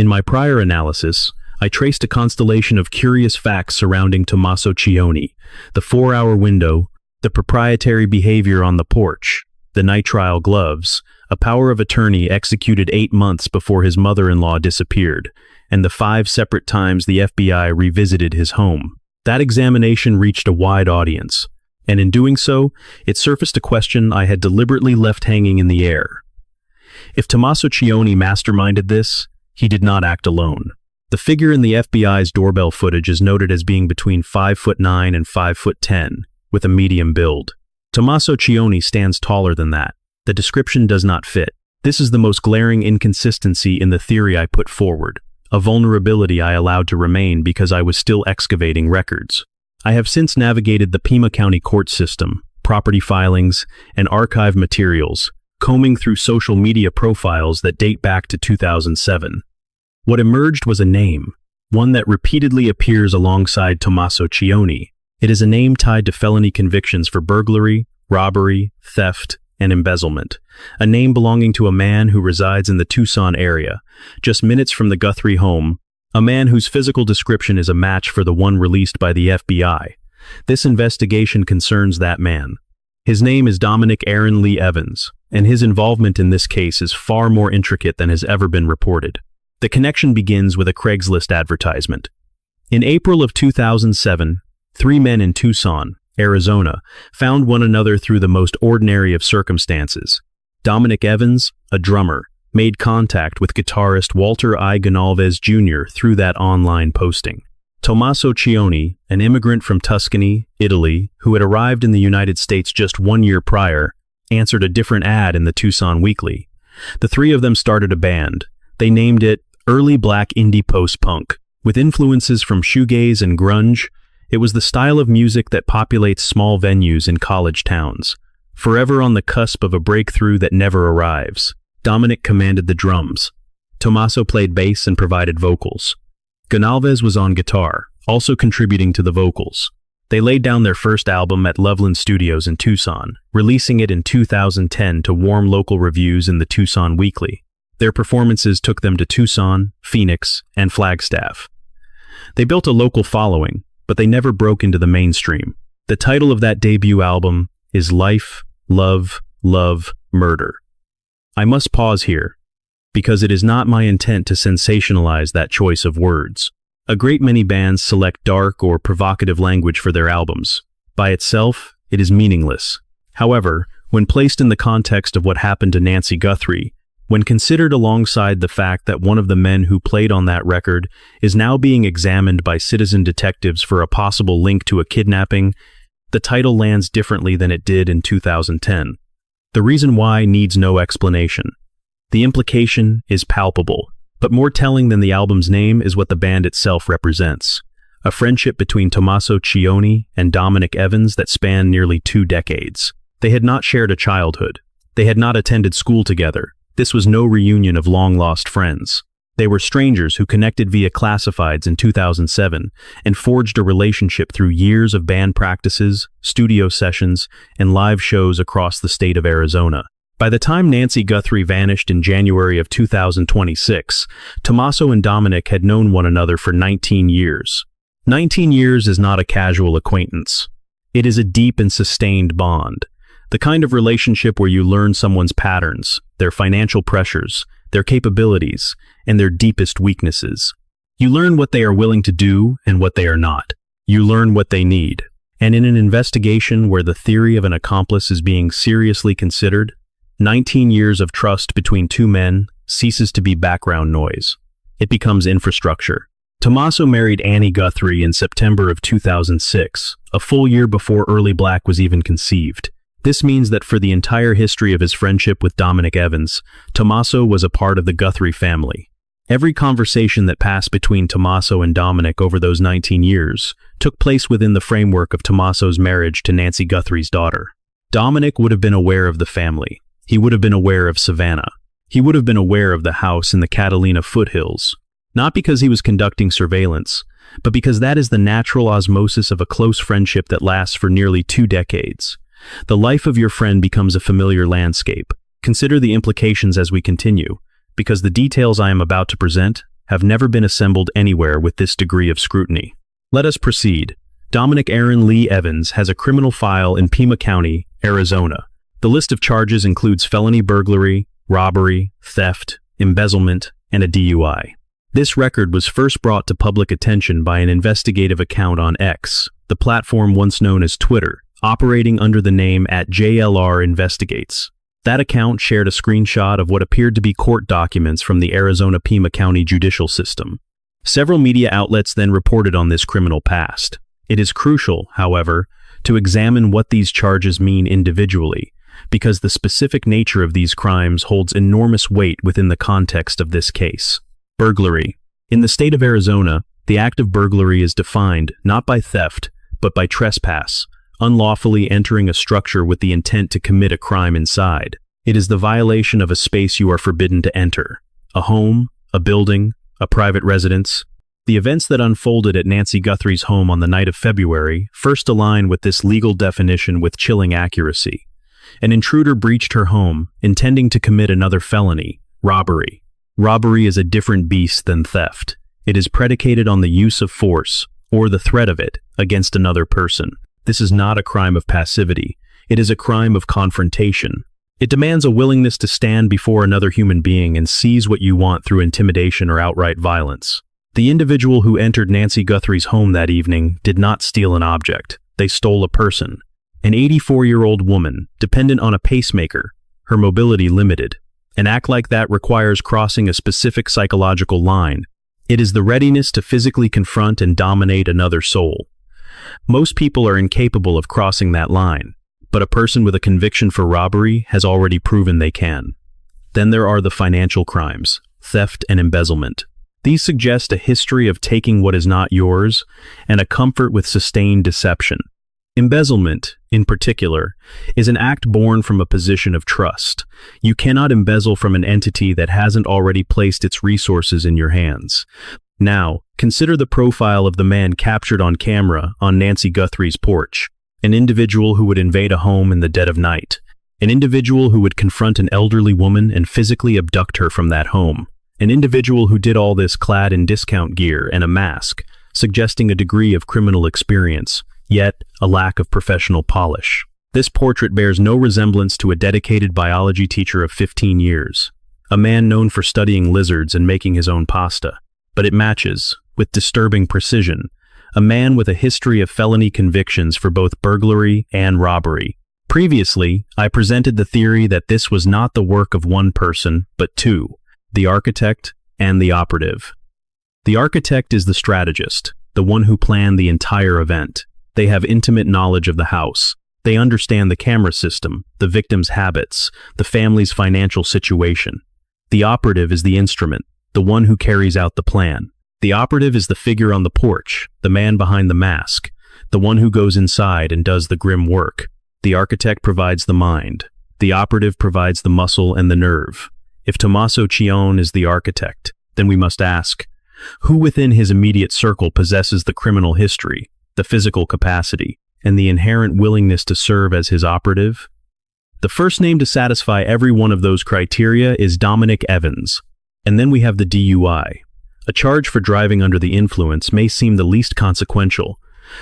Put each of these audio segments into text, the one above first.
In my prior analysis, I traced a constellation of curious facts surrounding Tommaso Cioni: the 4-hour window, the proprietary behavior on the porch, the nitrile gloves, a power of attorney executed 8 months before his mother-in-law disappeared, and the 5 separate times the FBI revisited his home. That examination reached a wide audience, and in doing so, it surfaced a question I had deliberately left hanging in the air. If Tommaso Cioni masterminded this, he did not act alone. The figure in the FBI's doorbell footage is noted as being between 5'9" and 5'10", with a medium build. Tommaso Cioni stands taller than that. The description does not fit. This is the most glaring inconsistency in the theory I put forward, a vulnerability I allowed to remain because I was still excavating records. I have since navigated the Pima County court system, property filings, and archive materials, combing through social media profiles that date back to 2007. What emerged was a name, one that repeatedly appears alongside Tommaso Cioni. It is a name tied to felony convictions for burglary, robbery, theft, and embezzlement. A name belonging to a man who resides in the Tucson-area, just minutes from the Guthrie home, a man whose physical description is a match for the one released by the FBI. This investigation concerns that man. His name is Dominic Aaron Lee Evans, and his involvement in this case is far more intricate than has ever been reported. The connection begins with a Craigslist advertisement. In April of 2007, 3 men in Tucson, Arizona, found one another through the most ordinary of circumstances. Dominic Evans, a drummer, made contact with guitarist Walter I. Gonalves Jr. through that online posting. Tommaso Cioni, an immigrant from Tuscany, Italy, who had arrived in the United States just 1 year prior, answered a different ad in the Tucson Weekly. The 3 of them started a band. They named it Early Black Indie Post-Punk. With influences from shoegaze and grunge, it was the style of music that populates small venues in college towns. Forever on the cusp of a breakthrough that never arrives, Dominic commanded the drums. Tommaso played bass and provided vocals. Gonalves was on guitar, also contributing to the vocals. They laid down their first album at Loveland Studios in Tucson, releasing it in 2010 to warm local reviews in the Tucson Weekly. Their performances took them to Tucson, Phoenix, and Flagstaff. They built a local following, but they never broke into the mainstream. The title of that debut album is Life, Love, Love, Murder. I must pause here, because it is not my intent to sensationalize that choice of words. A great many bands select dark or provocative language for their albums. By itself, it is meaningless. However, when placed in the context of what happened to Nancy Guthrie, when considered alongside the fact that one of the men who played on that record is now being examined by citizen detectives for a possible link to a kidnapping, the title lands differently than it did in 2010. The reason why needs no explanation. The implication is palpable, but more telling than the album's name is what the band itself represents. A friendship between Tommaso Cioni and Dominic Evans that spanned nearly 2 decades. They had not shared a childhood. They had not attended school together. This was no reunion of long-lost friends. They were strangers who connected via classifieds in 2007 and forged a relationship through years of band practices, studio sessions, and live shows across the state of Arizona. By the time Nancy Guthrie vanished in January of 2026, Tommaso and Dominic had known one another for 19 years. 19 years is not a casual acquaintance. It is a deep and sustained bond. The kind of relationship where you learn someone's patterns, their financial pressures, their capabilities, and their deepest weaknesses. You learn what they are willing to do and what they are not. You learn what they need. And in an investigation where the theory of an accomplice is being seriously considered, 19 years of trust between 2 men ceases to be background noise. It becomes infrastructure. Tommaso married Annie Guthrie in September of 2006, a full year before Early Black was even conceived. This means that for the entire history of his friendship with Dominic Evans, Tommaso was a part of the Guthrie family. Every conversation that passed between Tommaso and Dominic over those 19 years took place within the framework of Tommaso's marriage to Nancy Guthrie's daughter. Dominic would have been aware of the family. He would have been aware of Savannah. He would have been aware of the house in the Catalina foothills, not because he was conducting surveillance, but because that is the natural osmosis of a close friendship that lasts for nearly 2 decades. The life of your friend becomes a familiar landscape. Consider the implications as we continue, because the details I am about to present have never been assembled anywhere with this degree of scrutiny. Let us proceed. Dominic Aaron Lee Evans has a criminal file in Pima County, Arizona. The list of charges includes felony burglary, robbery, theft, embezzlement, and a DUI. This record was first brought to public attention by an investigative account on X, the platform once known as Twitter, operating under the name @JLR Investigates. That account shared a screenshot of what appeared to be court documents from the Arizona Pima County judicial system. Several media outlets then reported on this criminal past. It is crucial, however, to examine what these charges mean individually, because the specific nature of these crimes holds enormous weight within the context of this case. Burglary. In the state of Arizona, the act of burglary is defined not by theft, but by trespass, unlawfully entering a structure with the intent to commit a crime inside. It is the violation of a space you are forbidden to enter. A home, a building, a private residence. The events that unfolded at Nancy Guthrie's home on the night of February first align with this legal definition with chilling accuracy. An intruder breached her home, intending to commit another felony, robbery. Robbery is a different beast than theft. It is predicated on the use of force, or the threat of it, against another person. This is not a crime of passivity. It is a crime of confrontation. It demands a willingness to stand before another human being and seize what you want through intimidation or outright violence. The individual who entered Nancy Guthrie's home that evening did not steal an object. They stole a person. An 84-year-old woman, dependent on a pacemaker, her mobility limited. An act like that requires crossing a specific psychological line. It is the readiness to physically confront and dominate another soul. Most people are incapable of crossing that line, but a person with a conviction for robbery has already proven they can. Then there are the financial crimes, theft and embezzlement. These suggest a history of taking what is not yours and a comfort with sustained deception. Embezzlement, in particular, is an act born from a position of trust. You cannot embezzle from an entity that hasn't already placed its resources in your hands. Now, consider the profile of the man captured on camera on Nancy Guthrie's porch. An individual who would invade a home in the dead of night. An individual who would confront an elderly woman and physically abduct her from that home. An individual who did all this clad in discount gear and a mask, suggesting a degree of criminal experience, yet a lack of professional polish. This portrait bears no resemblance to a dedicated biology teacher of 15 years, a man known for studying lizards and making his own pasta. But it matches, with disturbing precision, a man with a history of felony convictions for both burglary and robbery. Previously, I presented the theory that this was not the work of one person, but two, the architect and the operative. The architect is the strategist, the one who planned the entire event. They have intimate knowledge of the house. They understand the camera system, the victim's habits, the family's financial situation. The operative is the instrument, the one who carries out the plan. The operative is the figure on the porch, the man behind the mask, the one who goes inside and does the grim work. The architect provides the mind. The operative provides the muscle and the nerve. If Tommaso Cioni is the architect, then we must ask, who within his immediate circle possesses the criminal history, the physical capacity, and the inherent willingness to serve as his operative? The first name to satisfy every one of those criteria is Dominic Evans. And then we have the DUI. A charge for driving under the influence may seem the least consequential,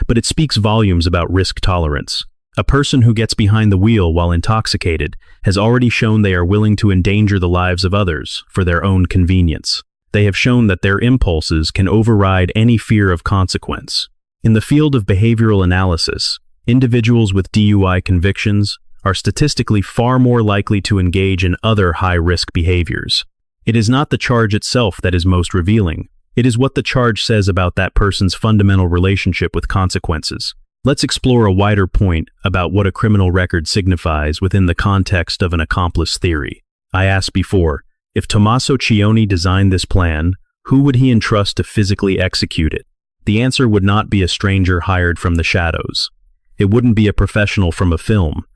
but it speaks volumes about risk tolerance. A person who gets behind the wheel while intoxicated has already shown they are willing to endanger the lives of others for their own convenience. They have shown that their impulses can override any fear of consequence. In the field of behavioral analysis, individuals with DUI convictions are statistically far more likely to engage in other high-risk behaviors. It is not the charge itself that is most revealing. It is what the charge says about that person's fundamental relationship with consequences. Let's explore a wider point about what a criminal record signifies within the context of an accomplice theory. I asked before, if Tommaso Cioni designed this plan, who would he entrust to physically execute it? The answer would not be a stranger hired from the shadows. It wouldn't be a professional from a film.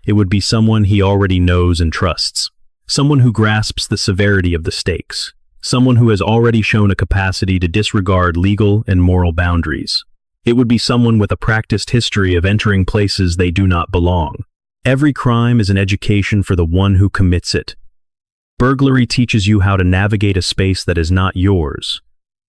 It would be someone he already knows and trusts. Someone who grasps the severity of the stakes. Someone who has already shown a capacity to disregard legal and moral boundaries. It would be someone with a practiced history of entering places they do not belong. Every crime is an education for the one who commits it. Burglary teaches you how to navigate a space that is not yours,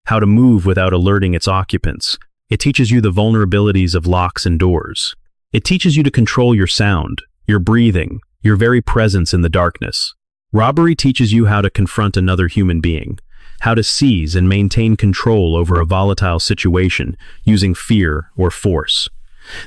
how to move without alerting its occupants. It teaches you the vulnerabilities of locks and doors. It teaches you to control your sound, your breathing, your very presence in the darkness. Robbery teaches you how to confront another human being, how to seize and maintain control over a volatile situation using fear or force.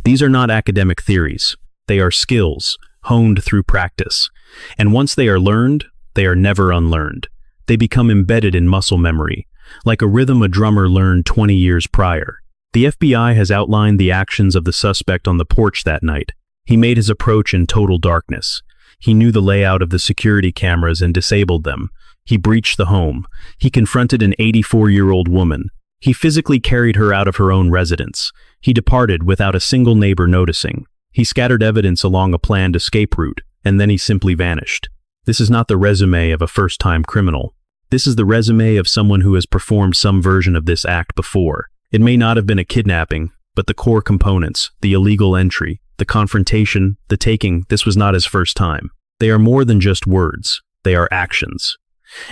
These are not academic theories. They are skills, honed through practice. And once they are learned, they are never unlearned. They become embedded in muscle memory, like a rhythm a drummer learned 20 years prior. The FBI has outlined the actions of the suspect on the porch that night. He made his approach in total darkness. He knew the layout of the security cameras and disabled them. He breached the home. He confronted an 84-year-old woman. He physically carried her out of her own residence. He departed without a single neighbor noticing. He scattered evidence along a planned escape route, and then he simply vanished. This is not the resume of a first-time criminal. This is the resume of someone who has performed some version of this act before. It may not have been a kidnapping, but the core components, the illegal entry, the confrontation, the taking, this was not his first time. They are more than just words. They are actions.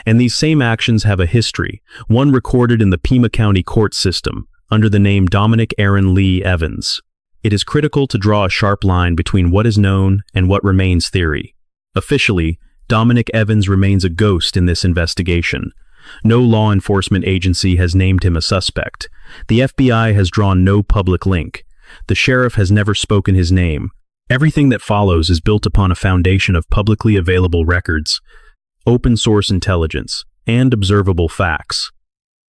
And these same actions have a history, one recorded in the Pima County court system, under the name Dominic Aaron Lee Evans. It is critical to draw a sharp line between what is known and what remains theory. Officially, Dominic Evans remains a ghost in this investigation. No law enforcement agency has named him a suspect. The FBI has drawn no public link. The sheriff has never spoken his name. Everything that follows is built upon a foundation of publicly available records, open source intelligence, and observable facts.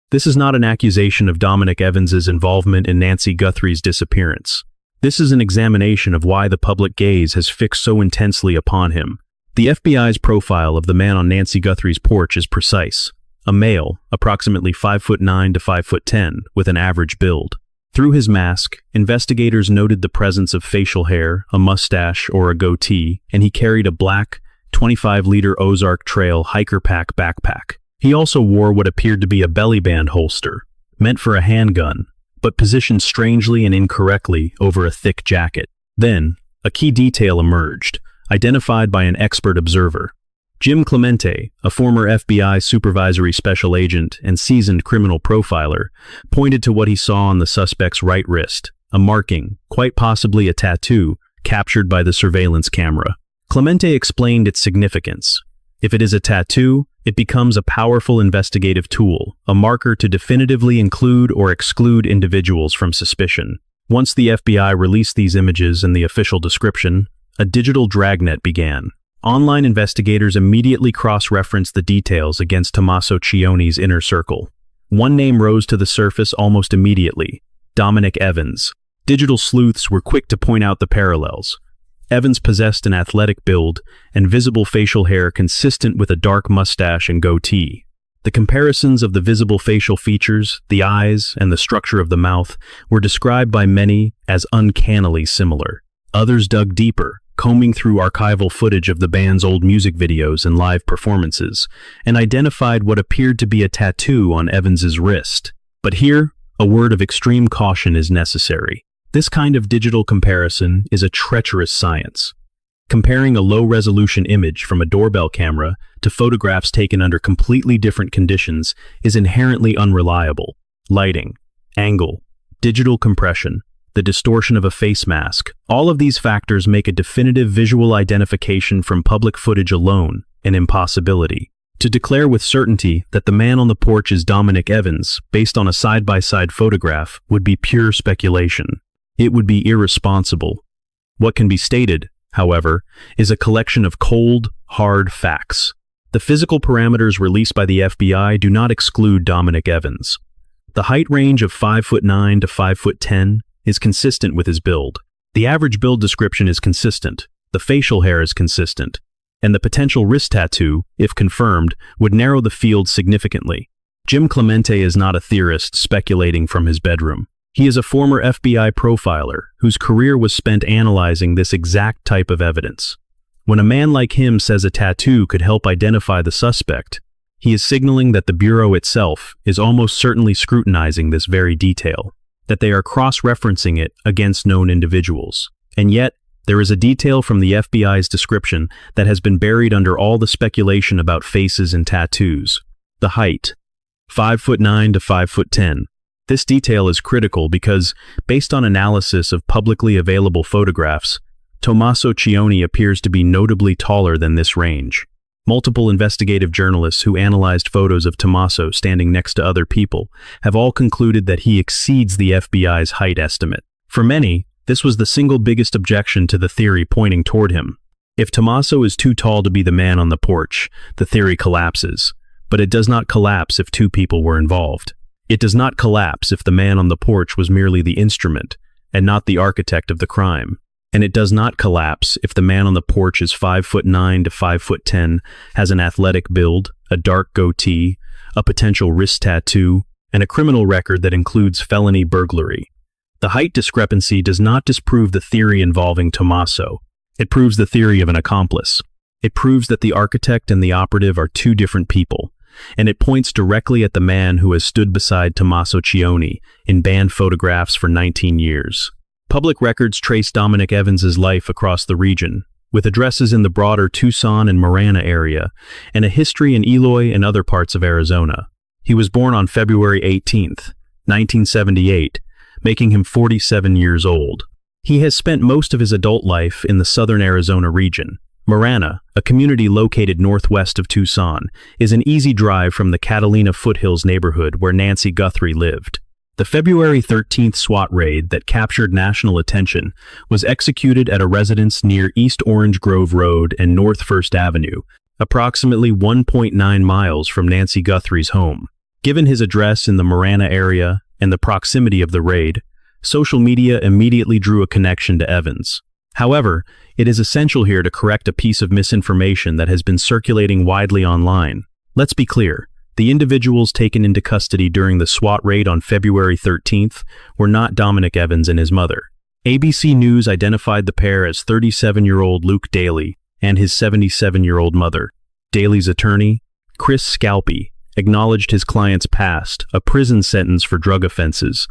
This is not an accusation of Dominic Evans's involvement in Nancy Guthrie's disappearance. This is an examination of why the public gaze has fixed so intensely upon him. The FBI's profile of the man on Nancy Guthrie's porch is precise. A male, approximately 5'9" to 5'10", with an average build. Through his mask, investigators noted the presence of facial hair, a mustache, or a goatee, and he carried a black, 25-liter Ozark Trail hiker pack backpack. He also wore what appeared to be a belly band holster, meant for a handgun, but positioned strangely and incorrectly over a thick jacket. Then, a key detail emerged, identified by an expert observer. Jim Clemente, a former FBI supervisory special agent and seasoned criminal profiler, pointed to what he saw on the suspect's right wrist, a marking, quite possibly a tattoo, captured by the surveillance camera. Clemente explained its significance. If it is a tattoo, it becomes a powerful investigative tool, a marker to definitively include or exclude individuals from suspicion. Once the FBI released these images and the official description, a digital dragnet began. Online investigators immediately cross-referenced the details against Tommaso Cioni's inner circle. One name rose to the surface almost immediately: Dominic Evans. Digital sleuths were quick to point out the parallels. Evans possessed an athletic build and visible facial hair consistent with a dark mustache and goatee. The comparisons of the visible facial features, the eyes, and the structure of the mouth were described by many as uncannily similar. Others dug deeper, combing through archival footage of the band's old music videos and live performances, and identified what appeared to be a tattoo on Evans's wrist. But here, a word of extreme caution is necessary. This kind of digital comparison is a treacherous science. Comparing a low-resolution image from a doorbell camera to photographs taken under completely different conditions is inherently unreliable. Lighting, angle, digital compression, the distortion of a face mask, all of these factors make a definitive visual identification from public footage alone an impossibility. To declare with certainty that the man on the porch is Dominic Evans, based on a side-by-side photograph, would be pure speculation. It would be irresponsible. What can be stated, however, is a collection of cold, hard facts. The physical parameters released by the FBI do not exclude Dominic Evans. The height range of 5'9" to 5'10" is consistent with his build. The average build description is consistent, the facial hair is consistent, and the potential wrist tattoo, if confirmed, would narrow the field significantly. Jim Clemente is not a theorist speculating from his bedroom. He is a former FBI profiler whose career was spent analyzing this exact type of evidence. When a man like him says a tattoo could help identify the suspect, he is signaling that the Bureau itself is almost certainly scrutinizing this very detail, that they are cross-referencing it against known individuals. And yet, There is a detail from the FBI's description that has been buried under all the speculation about faces and tattoos. The height, 5'9" to 5'10". This detail is critical because, based on analysis of publicly available photographs, Tommaso Cioni appears to be notably taller than this range. Multiple investigative journalists who analyzed photos of Tommaso standing next to other people have all concluded that he exceeds the FBI's height estimate. For many, this was the single biggest objection to the theory pointing toward him. If Tommaso is too tall to be the man on the porch, the theory collapses. But it does not collapse if two people were involved. It does not collapse if the man on the porch was merely the instrument and not the architect of the crime. And it does not collapse if the man on the porch is 5'9" to 5'10", has an athletic build, a dark goatee, a potential wrist tattoo, and a criminal record that includes felony burglary. The height discrepancy does not disprove the theory involving Tommaso. It proves the theory of an accomplice. It proves that the architect and the operative are two different people, and it points directly at the man who has stood beside Tommaso Cioni in banned photographs for 19 years. Public records trace Dominic Evans's life across the region, with addresses in the broader Tucson and Marana area, and a history in Eloy and other parts of Arizona. He was born on February 18, 1978, making him 47 years old. He has spent most of his adult life in the southern Arizona region. Marana, a community located northwest of Tucson, is an easy drive from the Catalina foothills neighborhood where Nancy Guthrie lived. The February 13th SWAT raid that captured national attention was executed at a residence near East Orange Grove Road and North First Avenue, approximately 1.9 miles from Nancy Guthrie's home. Given his address in the Marana area and the proximity of the raid, social media immediately drew a connection to Evans. However, it is essential here to correct a piece of misinformation that has been circulating widely online. Let's be clear. The individuals taken into custody during the SWAT raid on February 13th were not Dominic Evans and his mother. ABC News identified the pair as 37-year-old Luke Daly and his 77-year-old mother. Daly's attorney, Chris Scalpi, acknowledged his client's past, a prison sentence for drug offenses,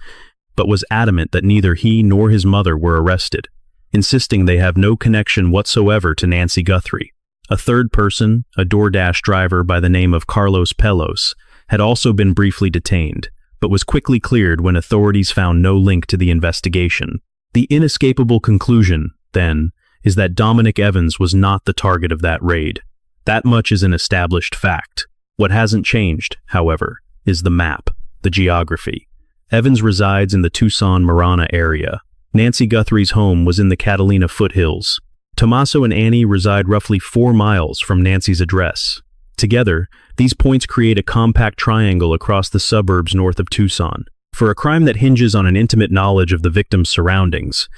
but was adamant that neither he nor his mother were arrested, insisting they have no connection whatsoever to Nancy Guthrie. A third person, a DoorDash driver by the name of Carlos Pelos, had also been briefly detained, but was quickly cleared when authorities found no link to the investigation. The inescapable conclusion, then, is that Dominic Evans was not the target of that raid. That much is an established fact. What hasn't changed, however, is the map, the geography. Evans resides in the Tucson-Marana area. Nancy Guthrie's home was in the Catalina foothills. Tommaso and Annie reside roughly 4 miles from Nancy's address. Together, these points create a compact triangle across the suburbs north of Tucson. For a crime that hinges on an intimate knowledge of the victim's surroundings,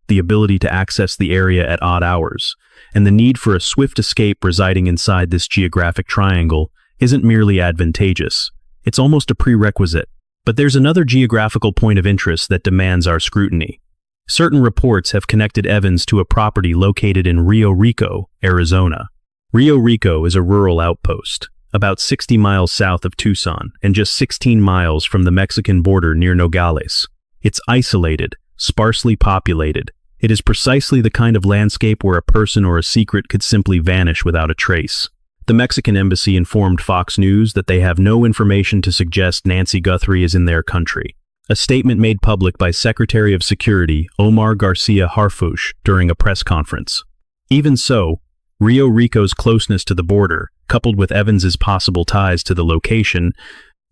the ability to access the area at odd hours, and the need for a swift escape residing inside this geographic triangle isn't merely advantageous. It's almost a prerequisite. But there's another geographical point of interest that demands our scrutiny. Certain reports have connected Evans to a property located in Rio Rico, Arizona. Rio Rico is a rural outpost, about 60 miles south of Tucson and just 16 miles from the Mexican border near Nogales. It's isolated, sparsely populated. It is precisely the kind of landscape where a person or a secret could simply vanish without a trace. The Mexican embassy informed Fox News that they have no information to suggest Nancy Guthrie is in their country. A statement made public by Secretary of Security Omar Garcia Harfuch during a press conference. Even so, Rio Rico's closeness to the border, coupled with Evans's possible ties to the location,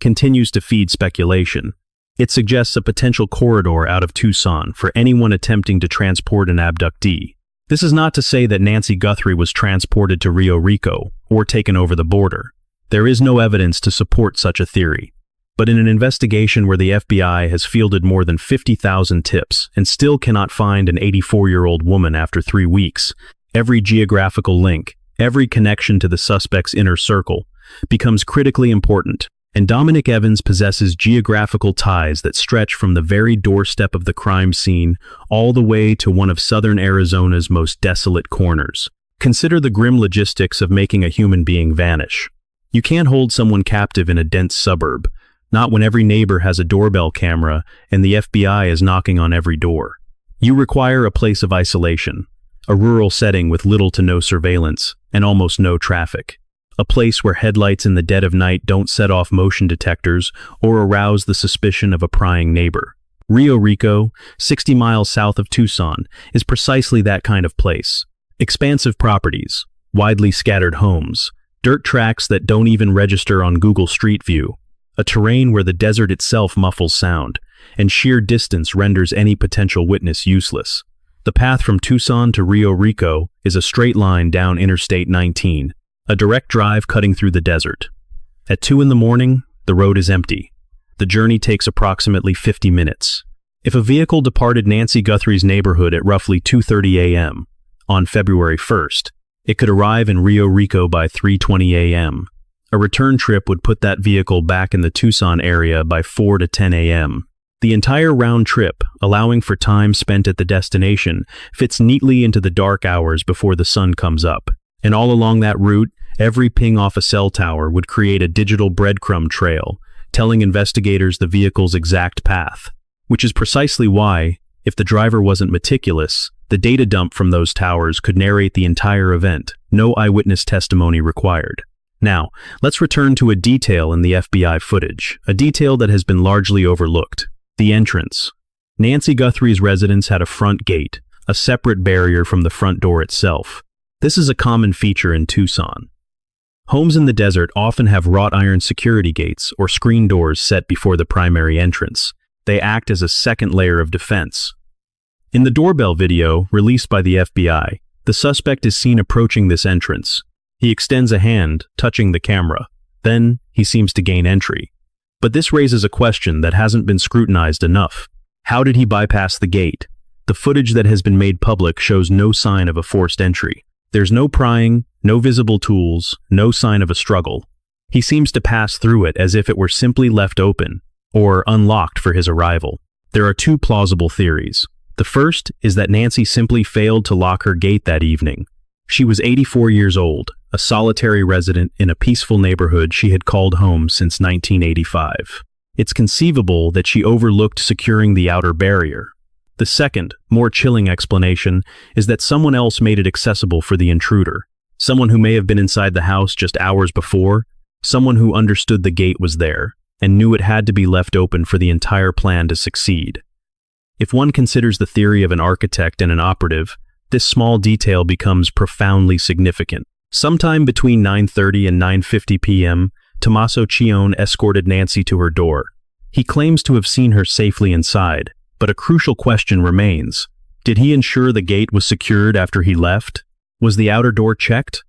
continues to feed speculation. It suggests a potential corridor out of Tucson for anyone attempting to transport an abductee. This is not to say that Nancy Guthrie was transported to Rio Rico or taken over the border. There is no evidence to support such a theory. But in an investigation where the FBI has fielded more than 50,000 tips and still cannot find an 84-year-old woman after 3 weeks, every geographical link, every connection to the suspect's inner circle, becomes critically important. And Dominic Evans possesses geographical ties that stretch from the very doorstep of the crime scene all the way to one of southern Arizona's most desolate corners. Consider the grim logistics of making a human being vanish. You can't hold someone captive in a dense suburb, not when every neighbor has a doorbell camera and the FBI is knocking on every door. You require a place of isolation, a rural setting with little to no surveillance and almost no traffic. A place where headlights in the dead of night don't set off motion detectors or arouse the suspicion of a prying neighbor. Rio Rico, 60 miles south of Tucson, is precisely that kind of place. Expansive properties, widely scattered homes, dirt tracks that don't even register on Google Street View, a terrain where the desert itself muffles sound, and sheer distance renders any potential witness useless. The path from Tucson to Rio Rico is a straight line down Interstate 19, a direct drive cutting through the desert. At 2 in the morning, the road is empty. The journey takes approximately 50 minutes. If a vehicle departed Nancy Guthrie's neighborhood at roughly 2:30 a.m. on February 1st, it could arrive in Rio Rico by 3:20 a.m. A return trip would put that vehicle back in the Tucson area by 4 to 10 a.m. The entire round trip, allowing for time spent at the destination, fits neatly into the dark hours before the sun comes up. And all along that route, every ping off a cell tower would create a digital breadcrumb trail, telling investigators the vehicle's exact path. Which is precisely why, if the driver wasn't meticulous, the data dump from those towers could narrate the entire event, no eyewitness testimony required. Now, let's return to a detail in the FBI footage, a detail that has been largely overlooked: the entrance. Nancy Guthrie's residence had a front gate, a separate barrier from the front door itself. This is a common feature in Tucson. Homes in the desert often have wrought iron security gates or screen doors set before the primary entrance. They act as a second layer of defense. In the doorbell video released by the FBI, the suspect is seen approaching this entrance. He extends a hand, touching the camera. Then, he seems to gain entry. But this raises a question that hasn't been scrutinized enough. How did he bypass the gate? The footage that has been made public shows no sign of a forced entry. There's no prying, no visible tools, no sign of a struggle. He seems to pass through it as if it were simply left open, or unlocked for his arrival. There are two plausible theories. The first is that Nancy simply failed to lock her gate that evening. She was 84 years old, a solitary resident in a peaceful neighborhood she had called home since 1985. It's conceivable that she overlooked securing the outer barrier. The second, more chilling explanation is that someone else made it accessible for the intruder. Someone who may have been inside the house just hours before, someone who understood the gate was there and knew it had to be left open for the entire plan to succeed. If one considers the theory of an architect and an operative, this small detail becomes profoundly significant. Sometime between 9:30 and 9:50 p.m., Tommaso Cioni escorted Nancy to her door. He claims to have seen her safely inside, but a crucial question remains. Did he ensure the gate was secured after he left? Was the outer door checked?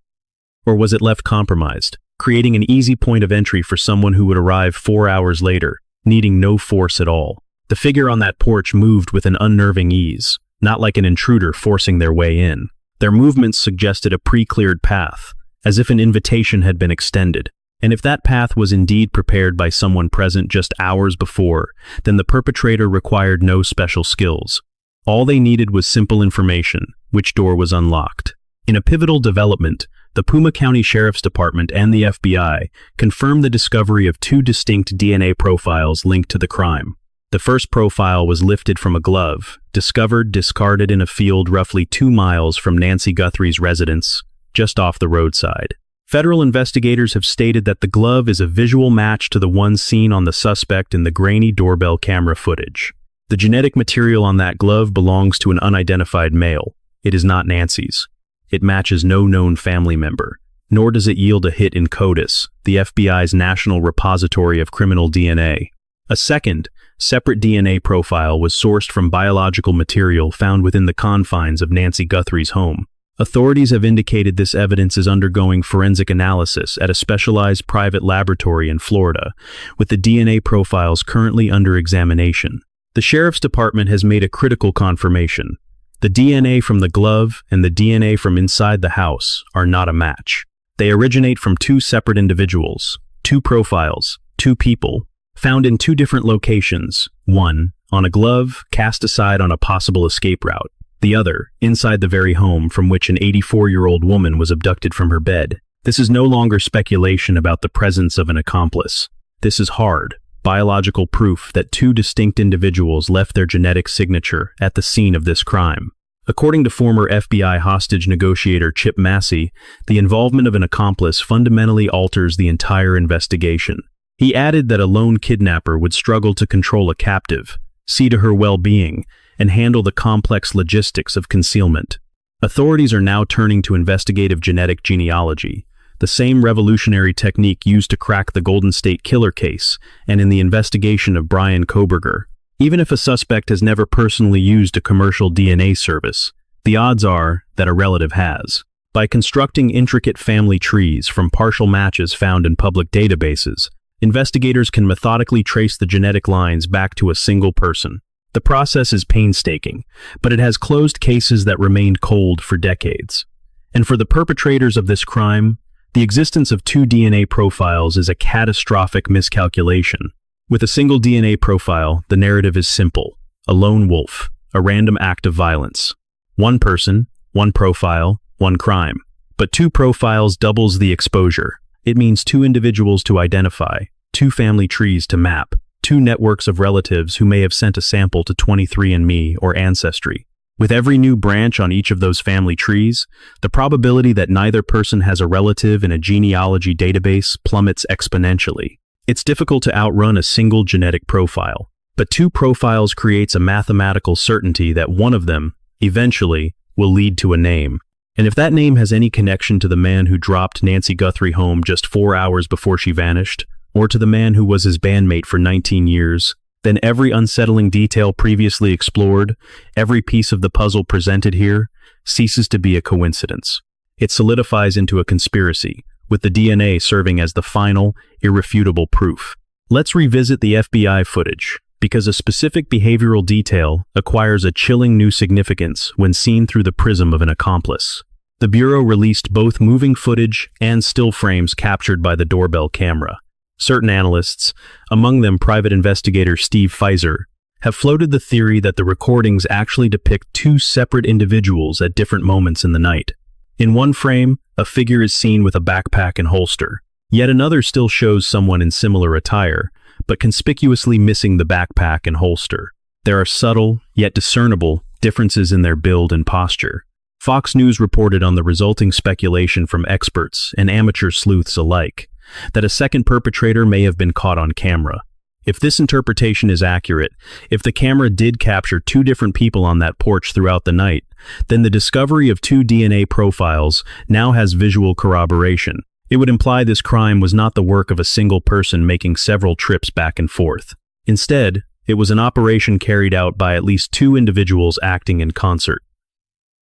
Or was it left compromised, creating an easy point of entry for someone who would arrive 4 hours later, needing no force at all? The figure on that porch moved with an unnerving ease, not like an intruder forcing their way in. Their movements suggested a pre-cleared path, as if an invitation had been extended. And if that path was indeed prepared by someone present just hours before, then the perpetrator required no special skills. All they needed was simple information: which door was unlocked. In a pivotal development, the Pima County Sheriff's Department and the FBI confirmed the discovery of two distinct DNA profiles linked to the crime. The first profile was lifted from a glove, discovered discarded in a field roughly 2 miles from Nancy Guthrie's residence, just off the roadside. Federal investigators have stated that the glove is a visual match to the one seen on the suspect in the grainy doorbell camera footage. The genetic material on that glove belongs to an unidentified male. It is not Nancy's. It matches no known family member, nor does it yield a hit in CODIS, the FBI's National Repository of Criminal DNA. A second, separate DNA profile was sourced from biological material found within the confines of Nancy Guthrie's home. Authorities have indicated this evidence is undergoing forensic analysis at a specialized private laboratory in Florida, with the DNA profiles currently under examination. The Sheriff's Department has made a critical confirmation. The DNA from the glove and the DNA from inside the house are not a match. They originate from two separate individuals, two profiles, two people, found in two different locations, one on a glove cast aside on a possible escape route, the other inside the very home from which an 84-year-old woman was abducted from her bed. This is no longer speculation about the presence of an accomplice. This is hard, biological proof that two distinct individuals left their genetic signature at the scene of this crime. According to former FBI hostage negotiator Chip Massey, the involvement of an accomplice fundamentally alters the entire investigation. He added that a lone kidnapper would struggle to control a captive, see to her well-being, and handle the complex logistics of concealment. Authorities are now turning to investigative genetic genealogy, the same revolutionary technique used to crack the Golden State Killer case and in the investigation of Brian Kohberger. Even if a suspect has never personally used a commercial DNA service, the odds are that a relative has. By constructing intricate family trees from partial matches found in public databases, investigators can methodically trace the genetic lines back to a single person. The process is painstaking, but it has closed cases that remained cold for decades. And for the perpetrators of this crime, the existence of two DNA profiles is a catastrophic miscalculation. With a single DNA profile, the narrative is simple: a lone wolf, a random act of violence. One person, one profile, one crime. But two profiles doubles the exposure. It means two individuals to identify, two family trees to map, two networks of relatives who may have sent a sample to 23andMe or Ancestry. With every new branch on each of those family trees, the probability that neither person has a relative in a genealogy database plummets exponentially. It's difficult to outrun a single genetic profile, but two profiles creates a mathematical certainty that one of them, eventually, will lead to a name. And if that name has any connection to the man who dropped Nancy Guthrie home just 4 hours before she vanished, or to the man who was his bandmate for 19 years, then every unsettling detail previously explored, every piece of the puzzle presented here, ceases to be a coincidence. It solidifies into a conspiracy, with the DNA serving as the final, irrefutable proof. Let's revisit the FBI footage, because a specific behavioral detail acquires a chilling new significance when seen through the prism of an accomplice. The Bureau released both moving footage and still frames captured by the doorbell camera. Certain analysts, among them private investigator Steve Pfizer, have floated the theory that the recordings actually depict two separate individuals at different moments in the night. In one frame, a figure is seen with a backpack and holster. Yet another still shows someone in similar attire, but conspicuously missing the backpack and holster. There are subtle, yet discernible, differences in their build and posture. Fox News reported on the resulting speculation from experts and amateur sleuths alike, that a second perpetrator may have been caught on camera. If this interpretation is accurate, if the camera did capture two different people on that porch throughout the night, then the discovery of two DNA profiles now has visual corroboration. It would imply this crime was not the work of a single person making several trips back and forth. Instead, it was an operation carried out by at least two individuals acting in concert.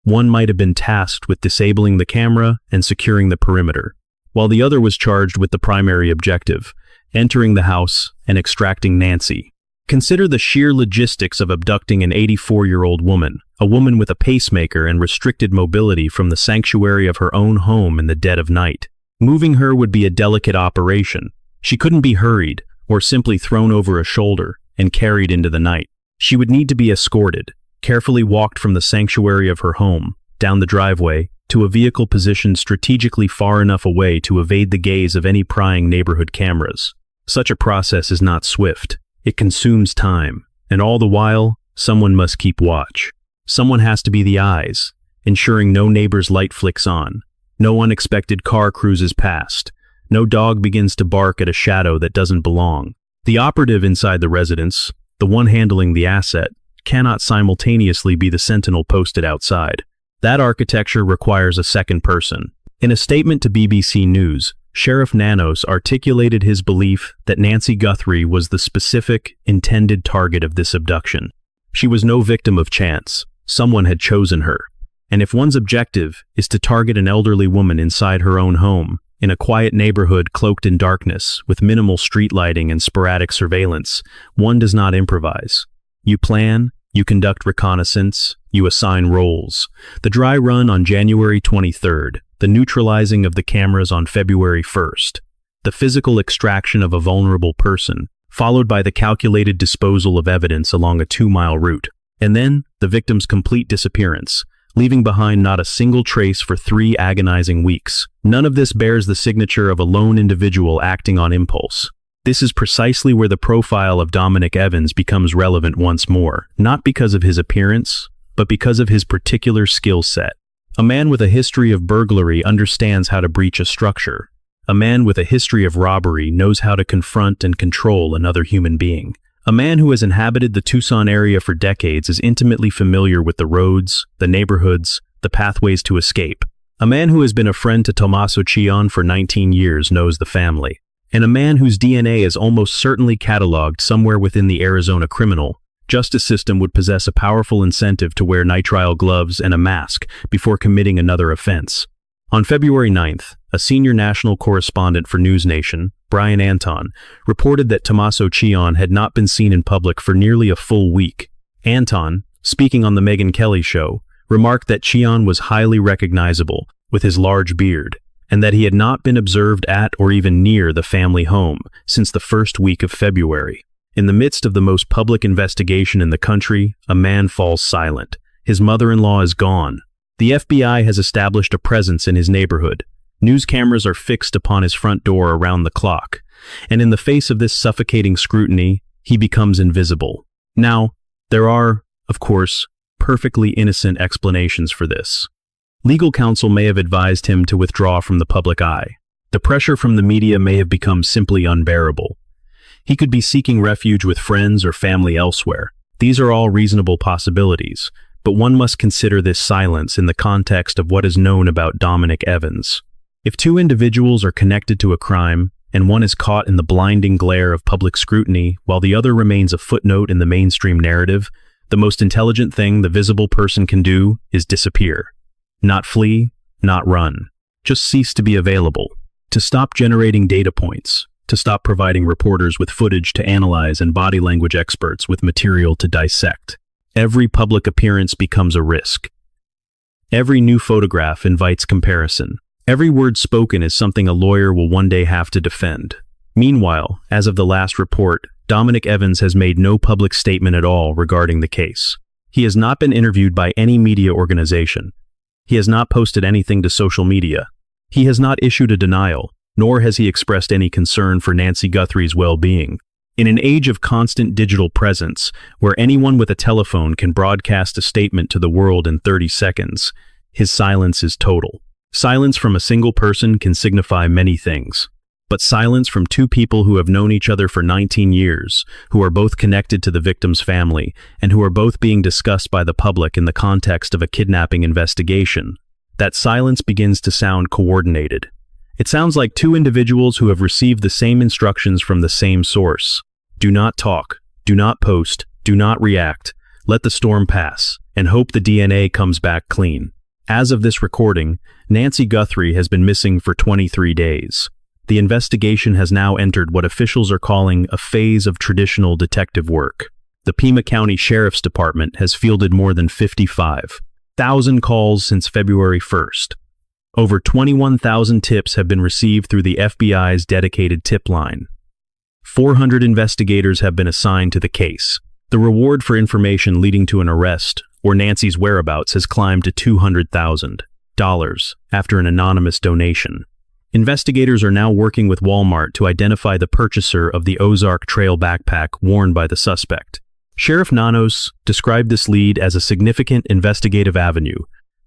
One might have been tasked with disabling the camera and securing the perimeter, while the other was charged with the primary objective, entering the house and extracting Nancy. Consider the sheer logistics of abducting an 84-year-old woman, a woman with a pacemaker and restricted mobility, from the sanctuary of her own home in the dead of night. Moving her would be a delicate operation. She couldn't be hurried or simply thrown over a shoulder and carried into the night. She would need to be escorted, carefully walked from the sanctuary of her home, down the driveway, to a vehicle positioned strategically far enough away to evade the gaze of any prying neighborhood cameras. Such a process is not swift. It consumes time, and all the while, someone must keep watch. Someone has to be the eyes, ensuring no neighbor's light flicks on, no unexpected car cruises past, no dog begins to bark at a shadow that doesn't belong. The operative inside the residence, the one handling the asset, cannot simultaneously be the sentinel posted outside. That architecture requires a second person. In a statement to BBC News, Sheriff Nanos articulated his belief that Nancy Guthrie was the specific, intended target of this abduction. She was no victim of chance. Someone had chosen her. And if one's objective is to target an elderly woman inside her own home, in a quiet neighborhood cloaked in darkness, with minimal street lighting and sporadic surveillance, one does not improvise. You plan, you conduct reconnaissance, you assign roles. The dry run on January 23rd, the neutralizing of the cameras on February 1st, the physical extraction of a vulnerable person, followed by the calculated disposal of evidence along a 2-mile route, and then the victim's complete disappearance, leaving behind not a single trace for 3 agonizing weeks. None of this bears the signature of a lone individual acting on impulse. This is precisely where the profile of Dominic Evans becomes relevant once more, not because of his appearance, but but because of his particular skill set. A man with a history of burglary understands how to breach a structure. A man with a history of robbery knows how to confront and control another human being. A man who has inhabited the Tucson area for decades is intimately familiar with the roads, the neighborhoods, the pathways to escape. A man who has been a friend to Tommaso Cioni for 19 years knows the family. And a man whose DNA is almost certainly cataloged somewhere within the Arizona criminal justice system would possess a powerful incentive to wear nitrile gloves and a mask before committing another offense. On February 9th, a senior national correspondent for News Nation, Brian Anton, reported that Tommaso Cioni had not been seen in public for nearly a full week. Anton, speaking on the Megyn Kelly show, remarked that Cioni was highly recognizable with his large beard, and that he had not been observed at or even near the family home since the first week of February. In the midst of the most public investigation in the country, a man falls silent. His mother-in-law is gone. The FBI has established a presence in his neighborhood. News cameras are fixed upon his front door around the clock. And in the face of this suffocating scrutiny, he becomes invisible. Now, there are, of course, perfectly innocent explanations for this. Legal counsel may have advised him to withdraw from the public eye. The pressure from the media may have become simply unbearable. He could be seeking refuge with friends or family elsewhere. These are all reasonable possibilities, but one must consider this silence in the context of what is known about Dominic Evans. If two individuals are connected to a crime, and one is caught in the blinding glare of public scrutiny while the other remains a footnote in the mainstream narrative, the most intelligent thing the visible person can do is disappear. Not flee, not run. Just cease to be available. To stop generating data points. To stop providing reporters with footage to analyze and body language experts with material to dissect. Every public appearance becomes a risk. Every new photograph invites comparison. Every word spoken is something a lawyer will one day have to defend. Meanwhile, as of the last report, Dominic Evans has made no public statement at all regarding the case. He has not been interviewed by any media organization. He has not posted anything to social media. He has not issued a denial, nor has he expressed any concern for Nancy Guthrie's well-being. In an age of constant digital presence, where anyone with a telephone can broadcast a statement to the world in 30 seconds, his silence is total. Silence from a single person can signify many things. But silence from two people who have known each other for 19 years, who are both connected to the victim's family, and who are both being discussed by the public in the context of a kidnapping investigation, that silence begins to sound coordinated. It sounds like two individuals who have received the same instructions from the same source. Do not talk, do not post, do not react, let the storm pass, and hope the DNA comes back clean. As of this recording, Nancy Guthrie has been missing for 23 days. The investigation has now entered what officials are calling a phase of traditional detective work. The Pima County Sheriff's Department has fielded more than 55,000 calls since February 1st. Over 21,000 tips have been received through the FBI's dedicated tip line. 400 investigators have been assigned to the case. The reward for information leading to an arrest or Nancy's whereabouts has climbed to $200,000 after an anonymous donation. Investigators are now working with Walmart to identify the purchaser of the Ozark Trail backpack worn by the suspect. Sheriff Nanos described this lead as a significant investigative avenue,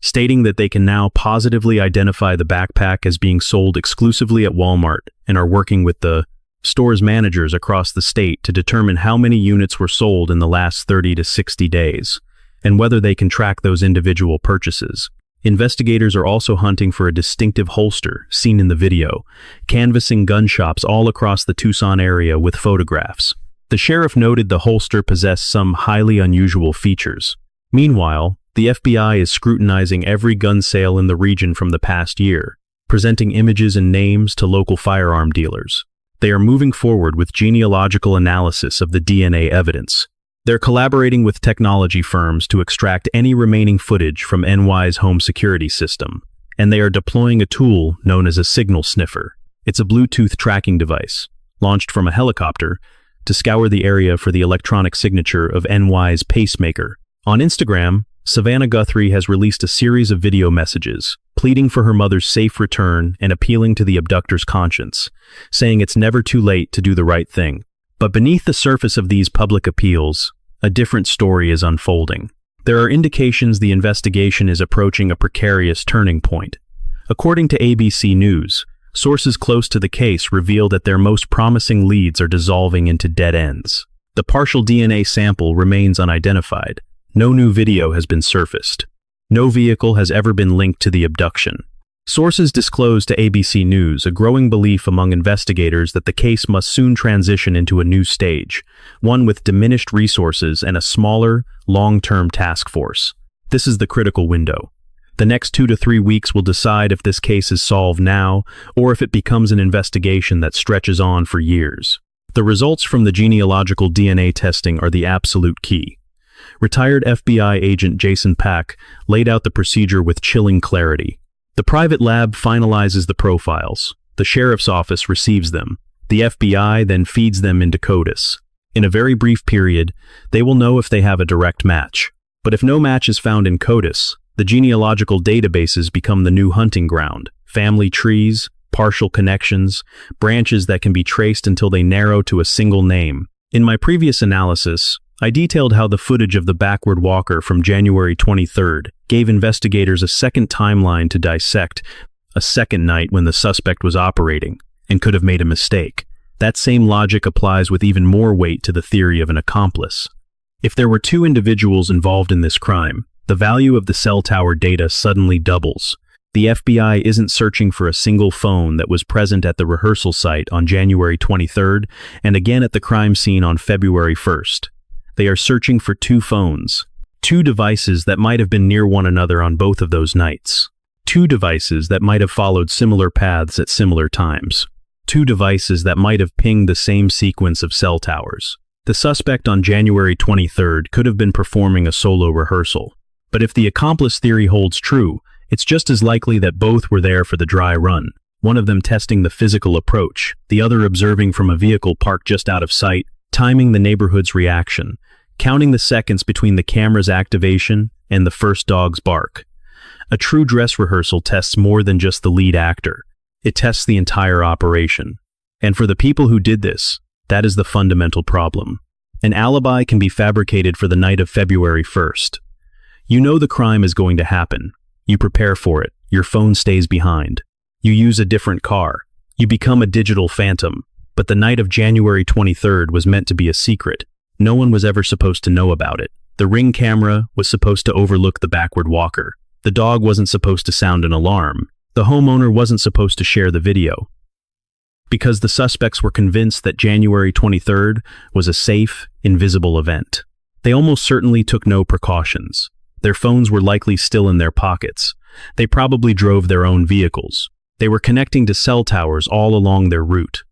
stating that they can now positively identify the backpack as being sold exclusively at Walmart and are working with the store's managers across the state to determine how many units were sold in the last 30 to 60 days, and whether they can track those individual purchases. Investigators are also hunting for a distinctive holster seen in the video, canvassing gun shops all across the Tucson area with photographs. The sheriff noted the holster possessed some highly unusual features. Meanwhile, the FBI is scrutinizing every gun sale in the region from the past year, presenting images and names to local firearm dealers. They are moving forward with genealogical analysis of the DNA evidence. They're collaborating with technology firms to extract any remaining footage from NY's home security system, and they are deploying a tool known as a signal sniffer. It's a Bluetooth tracking device, launched from a helicopter, to scour the area for the electronic signature of NY's pacemaker. On Instagram, Savannah Guthrie has released a series of video messages, pleading for her mother's safe return and appealing to the abductor's conscience, saying it's never too late to do the right thing. But beneath the surface of these public appeals, a different story is unfolding. There are indications the investigation is approaching a precarious turning point. According to ABC News, sources close to the case reveal that their most promising leads are dissolving into dead ends. The partial DNA sample remains unidentified. No new video has been surfaced. No vehicle has ever been linked to the abduction. Sources disclosed to ABC News a growing belief among investigators that the case must soon transition into a new stage, one with diminished resources and a smaller, long-term task force. This is the critical window. The next 2 to 3 weeks will decide if this case is solved now or if it becomes an investigation that stretches on for years. The results from the genealogical DNA testing are the absolute key. Retired FBI agent Jason Pack laid out the procedure with chilling clarity. The private lab finalizes the profiles. The sheriff's office receives them. The FBI then feeds them into CODIS. In a very brief period, they will know if they have a direct match. But if no match is found in CODIS, the genealogical databases become the new hunting ground. Family trees, partial connections, branches that can be traced until they narrow to a single name. In my previous analysis, I detailed how the footage of the backward walker from January 23rd gave investigators a second timeline to dissect, a second night when the suspect was operating and could have made a mistake. That same logic applies with even more weight to the theory of an accomplice. If there were 2 individuals involved in this crime, the value of the cell tower data suddenly doubles. The FBI isn't searching for a single phone that was present at the rehearsal site on January 23rd and again at the crime scene on February 1st. They are searching for 2 phones, 2 devices that might have been near one another on both of those nights, 2 devices that might have followed similar paths at similar times, 2 devices that might have pinged the same sequence of cell towers. The suspect on January 23rd could have been performing a solo rehearsal. But if the accomplice theory holds true, it's just as likely that both were there for the dry run, one of them testing the physical approach, the other observing from a vehicle parked just out of sight, timing the neighborhood's reaction, counting the seconds between the camera's activation and the first dog's bark. A true dress rehearsal tests more than just the lead actor. It tests the entire operation. And for the people who did this, that is the fundamental problem. An alibi can be fabricated for the night of February 1st. You know the crime is going to happen. You prepare for it. Your phone stays behind. You use a different car. You become a digital phantom. But the night of January 23rd was meant to be a secret. No one was ever supposed to know about it. The Ring camera was supposed to overlook the backward walker. The dog wasn't supposed to sound an alarm. The homeowner wasn't supposed to share the video. Because the suspects were convinced that January 23rd was a safe, invisible event. They almost certainly took no precautions. Their phones were likely still in their pockets. They probably drove their own vehicles. They were connecting to cell towers all along their route.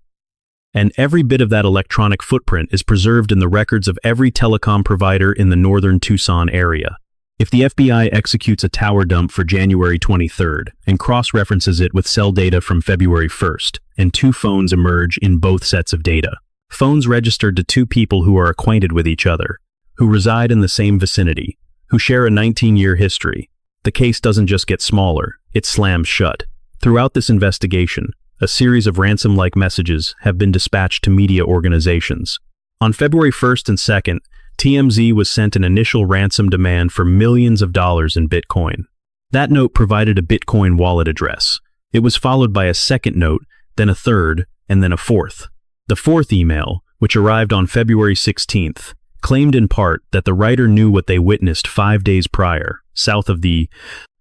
And every bit of that electronic footprint is preserved in the records of every telecom provider in the northern Tucson-area. If the FBI executes a tower dump for January 23rd and cross-references it with cell data from February 1st, and 2 phones emerge in both sets of data, phones registered to 2 people who are acquainted with each other, who reside in the same vicinity, who share a 19-year history, the case doesn't just get smaller, it slams shut. Throughout this investigation, a series of ransom-like messages have been dispatched to media organizations. On February 1st and 2nd, TMZ was sent an initial ransom demand for millions of dollars in Bitcoin. That note provided a Bitcoin wallet address. It was followed by a second note, then a third, and then a fourth. The fourth email, which arrived on February 16th, claimed in part that the writer knew what they witnessed 5 days prior, south of the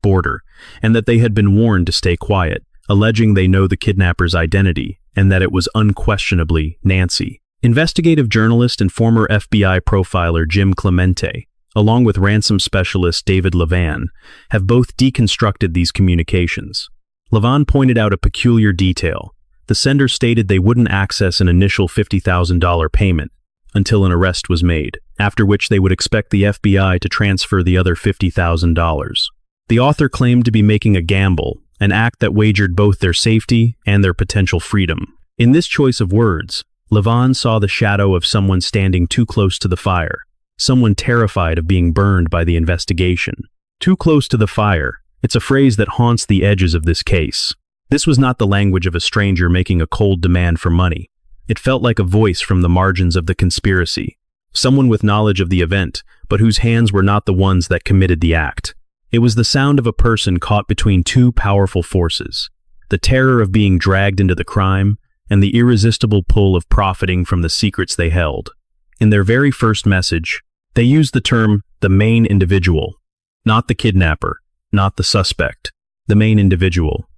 border, and that they had been warned to stay quiet, alleging they know the kidnapper's identity and that it was unquestionably Nancy. Investigative journalist and former FBI profiler Jim Clemente, along with ransom specialist David Levan, have both deconstructed these communications. Levan pointed out a peculiar detail. The sender stated they wouldn't access an initial $50,000 payment until an arrest was made, after which they would expect the FBI to transfer the other $50,000. The author claimed to be making a gamble, an act that wagered both their safety and their potential freedom. In this choice of words, Levan saw the shadow of someone standing too close to the fire, someone terrified of being burned by the investigation. Too close to the fire, it's a phrase that haunts the edges of this case. This was not the language of a stranger making a cold demand for money. It felt like a voice from the margins of the conspiracy, someone with knowledge of the event, but whose hands were not the ones that committed the act. It was the sound of a person caught between two powerful forces, the terror of being dragged into the crime and the irresistible pull of profiting from the secrets they held. In their very first message, they used the term the main individual, not the kidnapper, not the suspect, the main individual.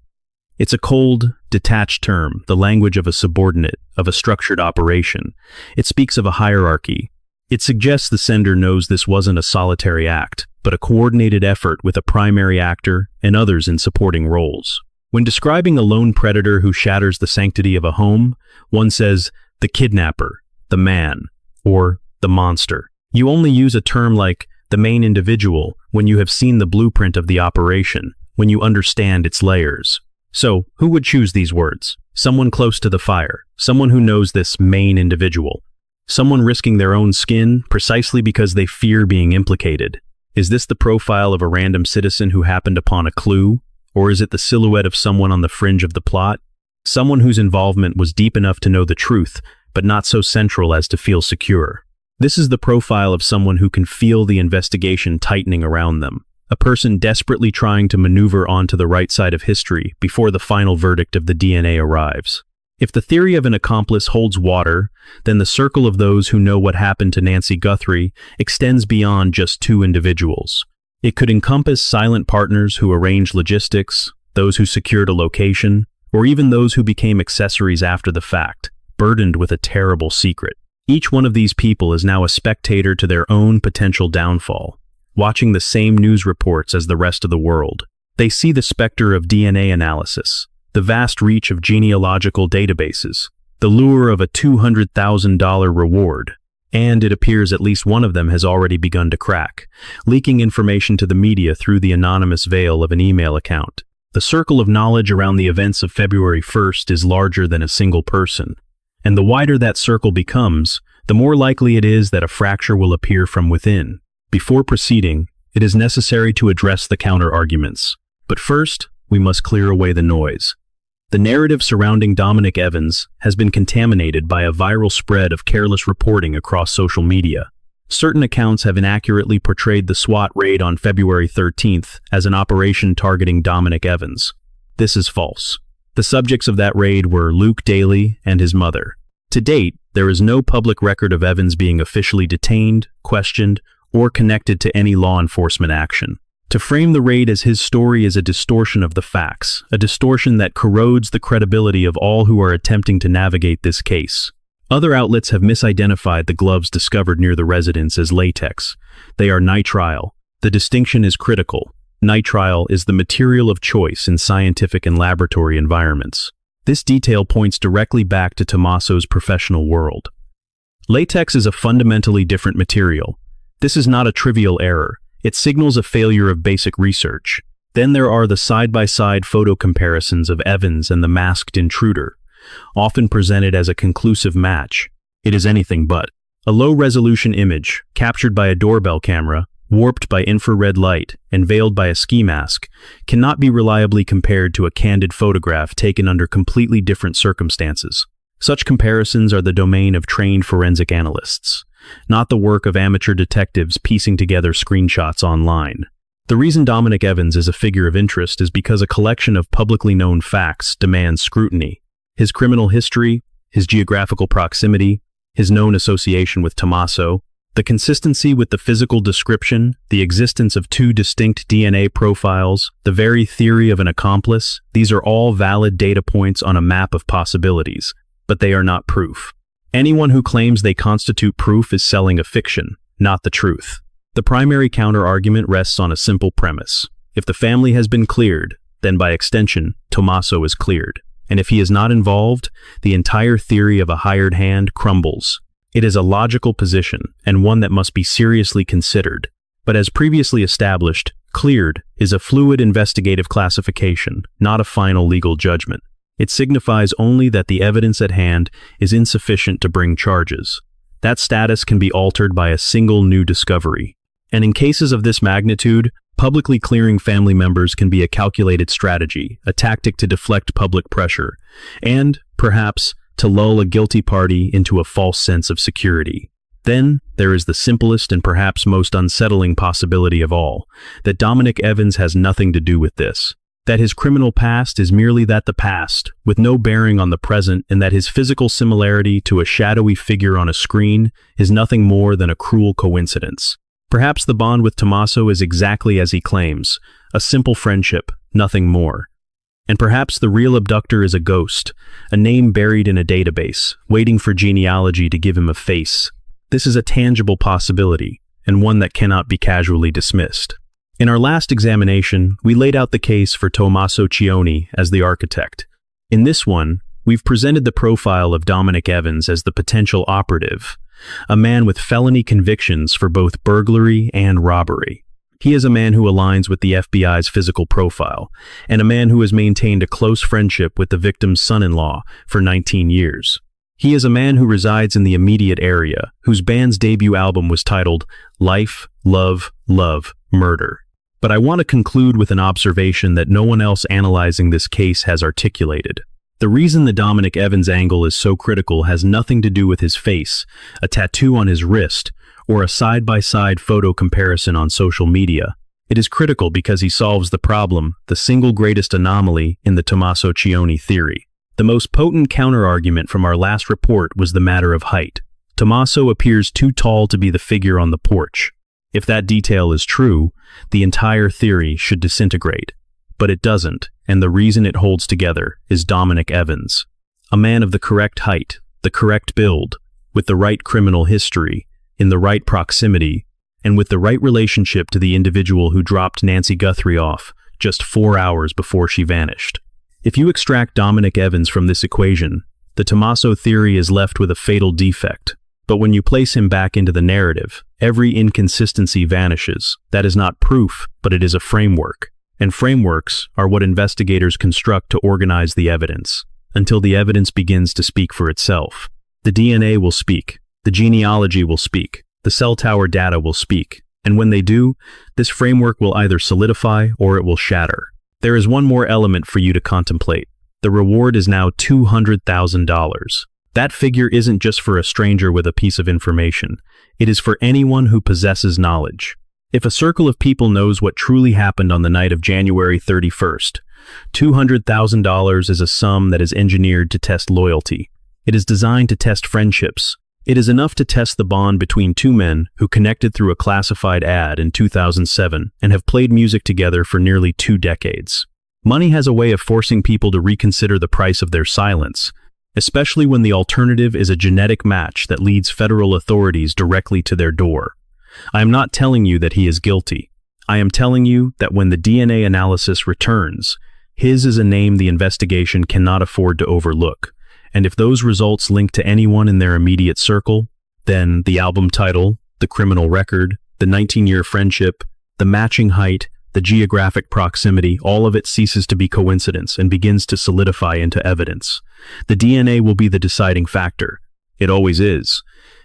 It's a cold, detached term, the language of a subordinate, of a structured operation. It speaks of a hierarchy. It suggests the sender knows this wasn't a solitary act, but a coordinated effort with a primary actor and others in supporting roles. When describing a lone predator who shatters the sanctity of a home, one says the kidnapper, the man, or the monster. You only use a term like the main individual when you have seen the blueprint of the operation, when you understand its layers. So, who would choose these words? Someone close to the fire, someone who knows this main individual, someone risking their own skin precisely because they fear being implicated. Is this the profile of a random citizen who happened upon a clue, or is it the silhouette of someone on the fringe of the plot? Someone whose involvement was deep enough to know the truth, but not so central as to feel secure. This is the profile of someone who can feel the investigation tightening around them. A person desperately trying to maneuver onto the right side of history before the final verdict of the DNA arrives. If the theory of an accomplice holds water, then the circle of those who know what happened to Nancy Guthrie extends beyond just two individuals. It could encompass silent partners who arranged logistics, those who secured a location, or even those who became accessories after the fact, burdened with a terrible secret. Each one of these people is now a spectator to their own potential downfall, watching the same news reports as the rest of the world. They see the specter of DNA analysis, the vast reach of genealogical databases, the lure of a $200,000 reward, and it appears at least one of them has already begun to crack, leaking information to the media through the anonymous veil of an email account. The circle of knowledge around the events of February 1st is larger than a single person, and the wider that circle becomes, the more likely it is that a fracture will appear from within. Before proceeding, it is necessary to address the counter-arguments. But first, we must clear away the noise. The narrative surrounding Dominic Evans has been contaminated by a viral spread of careless reporting across social media. Certain accounts have inaccurately portrayed the SWAT raid on February 13th as an operation targeting Dominic Evans. This is false. The subjects of that raid were Luke Daly and his mother. To date, there is no public record of Evans being officially detained, questioned, or connected to any law enforcement action. To frame the raid as his story is a distortion of the facts, a distortion that corrodes the credibility of all who are attempting to navigate this case. Other outlets have misidentified the gloves discovered near the residence as latex. They are nitrile. The distinction is critical. Nitrile is the material of choice in scientific and laboratory environments. This detail points directly back to Tommaso's professional world. Latex is a fundamentally different material. This is not a trivial error. It signals a failure of basic research. Then there are the side-by-side photo comparisons of Evans and the masked intruder, often presented as a conclusive match. It is anything but. A low-resolution image, captured by a doorbell camera, warped by infrared light, and veiled by a ski mask, cannot be reliably compared to a candid photograph taken under completely different circumstances. Such comparisons are the domain of trained forensic analysts, not the work of amateur detectives piecing together screenshots online. The reason Dominic Evans is a figure of interest is because a collection of publicly known facts demands scrutiny. His criminal history, his geographical proximity, his known association with Tommaso, the consistency with the physical description, the existence of two distinct DNA profiles, the very theory of an accomplice, these are all valid data points on a map of possibilities, but they are not proof. Anyone who claims they constitute proof is selling a fiction, not the truth. The primary counter-argument rests on a simple premise. If the family has been cleared, then by extension, Tommaso is cleared. And if he is not involved, the entire theory of a hired hand crumbles. It is a logical position, and one that must be seriously considered. But as previously established, cleared is a fluid investigative classification, not a final legal judgment. It signifies only that the evidence at hand is insufficient to bring charges. That status can be altered by a single new discovery. And in cases of this magnitude, publicly clearing family members can be a calculated strategy, a tactic to deflect public pressure, and, perhaps, to lull a guilty party into a false sense of security. Then, there is the simplest and perhaps most unsettling possibility of all, that Dominic Evans has nothing to do with this. That his criminal past is merely the past, with no bearing on the present, and that his physical similarity to a shadowy figure on a screen is nothing more than a cruel coincidence. Perhaps the bond with Tommaso is exactly as he claims, a simple friendship, nothing more. And perhaps the real abductor is a ghost, a name buried in a database, waiting for genealogy to give him a face. This is a tangible possibility, and one that cannot be casually dismissed. In our last examination, we laid out the case for Tommaso Cioni as the architect. In this one, we've presented the profile of Dominic Evans as the potential operative, a man with felony convictions for both burglary and robbery. He is a man who aligns with the FBI's physical profile, and a man who has maintained a close friendship with the victim's son-in-law for 19 years. He is a man who resides in the immediate area, whose band's debut album was titled Life, Love, Love, Murder. But I want to conclude with an observation that no one else analyzing this case has articulated. The reason the Dominic Evans angle is so critical has nothing to do with his face, a tattoo on his wrist, or a side-by-side photo comparison on social media. It is critical because he solves the problem, the single greatest anomaly in the Tommaso Cioni theory. The most potent counterargument from our last report was the matter of height. Tommaso appears too tall to be the figure on the porch. If that detail is true, the entire theory should disintegrate. But it doesn't, and the reason it holds together is Dominic Evans. A man of the correct height, the correct build, with the right criminal history, in the right proximity, and with the right relationship to the individual who dropped Nancy Guthrie off just 4 hours before she vanished. If you extract Dominic Evans from this equation, the Tommaso theory is left with a fatal defect. But when you place him back into the narrative, every inconsistency vanishes. That is not proof, but it is a framework. And frameworks are what investigators construct to organize the evidence, until the evidence begins to speak for itself. The DNA will speak, the genealogy will speak, the cell tower data will speak, and when they do, this framework will either solidify or it will shatter. There is one more element for you to contemplate. The reward is now $200,000. That figure isn't just for a stranger with a piece of information. It is for anyone who possesses knowledge. If a circle of people knows what truly happened on the night of January 31st, $200,000 is a sum that is engineered to test loyalty. It is designed to test friendships. It is enough to test the bond between two men who connected through a classified ad in 2007 and have played music together for nearly 2 decades. Money has a way of forcing people to reconsider the price of their silence, especially when the alternative is a genetic match that leads federal authorities directly to their door. I am not telling you that he is guilty. I am telling you that when the DNA analysis returns, his is a name the investigation cannot afford to overlook. And if those results link to anyone in their immediate circle, then the album title, the criminal record, the 19-year friendship, the matching height, the geographic proximity, all of it ceases to be coincidence and begins to solidify into evidence. The DNA will be the deciding factor. It always is.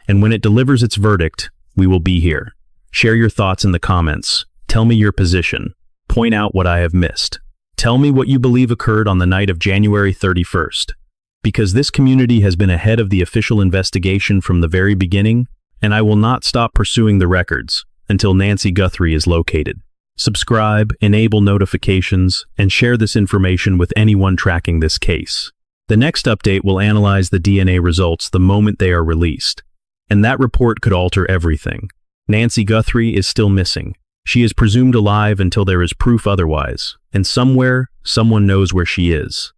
And when it delivers its verdict, we will be here. Share your thoughts in the comments. Tell me your position. Point out what I have missed. Tell me what you believe occurred on the night of January 31st. Because this community has been ahead of the official investigation from the very beginning, and I will not stop pursuing the records until Nancy Guthrie is located. Subscribe, enable notifications, and share this information with anyone tracking this case. The next update will analyze the DNA results the moment they are released. And that report could alter everything. Nancy Guthrie is still missing. She is presumed alive until there is proof otherwise, and somewhere, someone knows where she is.